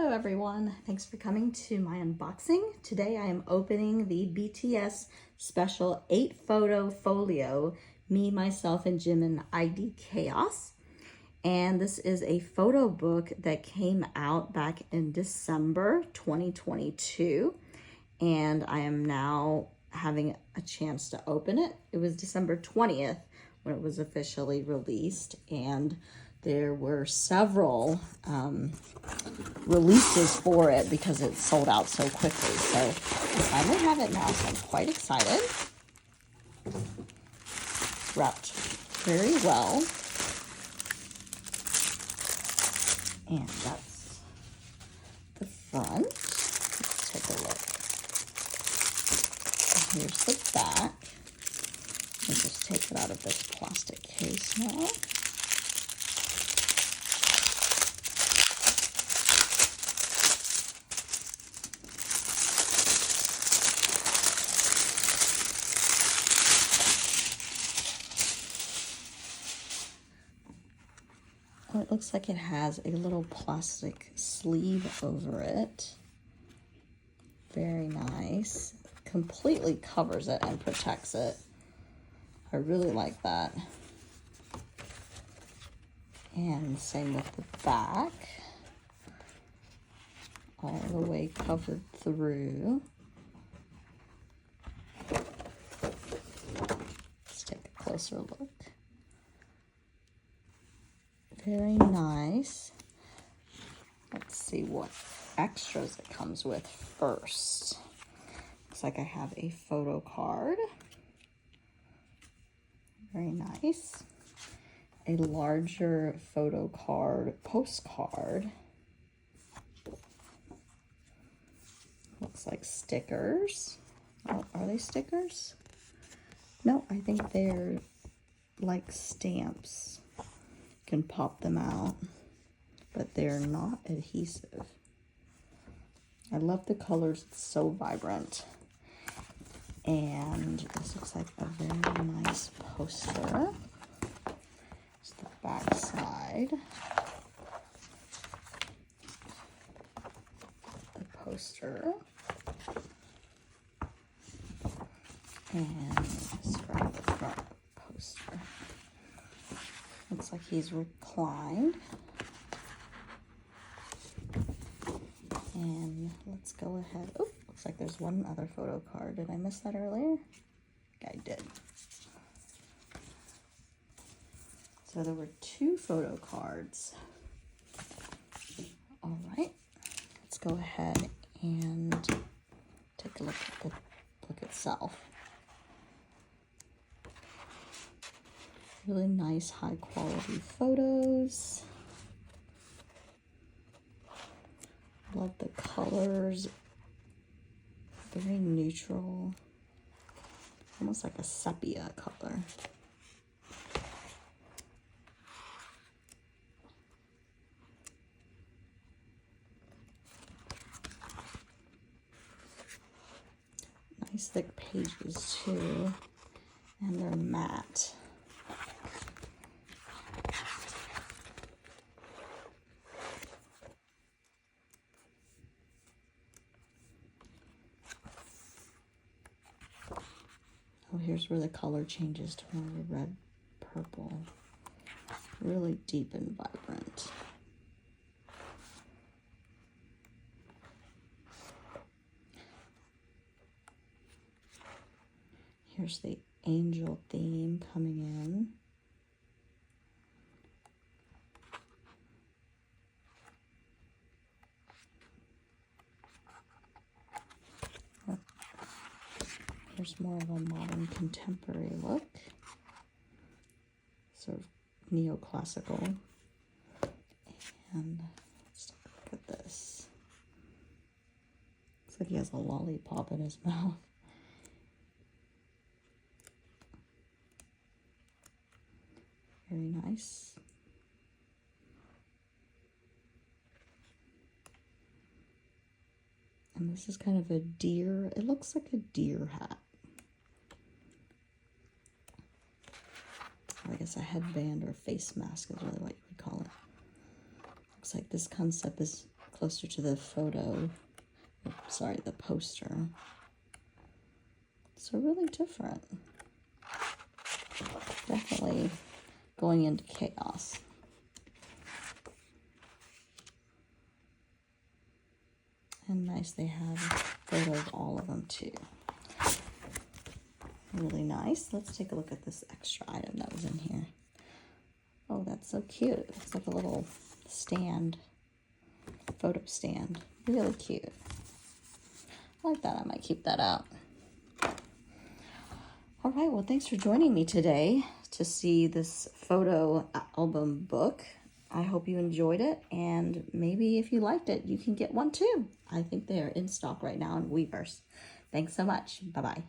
Hello everyone, thanks for coming to my unboxing. Today I am opening the BTS Special 8 Photo Folio, Me, Myself, and Jimin ID Chaos. And this is a photo book that came out back in December 2022. And I am now having a chance to open it. It was December 20th when it was officially released, and there were several releases for it because it sold out so quickly. So I finally have it now, so I'm quite excited. Wrapped very well. And that's the front. Let's take a look. Here's the back. Let me just take it out of this plastic case now. Oh, it looks like it has a little plastic sleeve over it. Very nice. Completely covers it and protects it. I really like that. And same with the back. All the way covered through. Let's take a closer look. Very nice. Let's see what extras it comes with first. Looks like I have a photo card. Very nice. A larger photo card, postcard. Looks like stickers. Oh, are they stickers? No, I think they're like stamps. Can pop them out, but they're not adhesive. I love the colors, it's so vibrant. And this looks like a very nice poster. It's the back side. The poster. And describe the front poster. Looks like he's reclined. And let's go ahead. Oh, looks like there's one other photo card. Did I miss that earlier? I did. So there were 2 photo cards. All right, let's go ahead and take a look at the book itself. Really nice, high quality photos. Love the colors. Very neutral. Almost like a sepia color. Nice thick pages too. And they're matte. Oh, here's where the color changes to more of a red purple. Really deep and vibrant. Here's the angel theme coming in. Here's more of a modern contemporary look, sort of neoclassical. And let's take a look at this. Looks like he has a lollipop in his mouth. Very nice. And this is kind of a deer, it looks like a deer hat. I guess a headband or face mask is really what you would call it. Looks like this concept is closer to the photo, sorry, the poster. So really different. Definitely going into chaos. And nice, they have a photo of all of them too. Really nice. Let's take a look at this extra item that was in here. Oh, that's so cute. It looks like a little stand, photo stand. Really cute. I like that. I might keep that out. All right, well, thanks for joining me today to see this photo album book. I hope you enjoyed it, and maybe if you liked it, you can get one too. I think they're in stock right now in Weverse. Thanks so much. Bye-bye.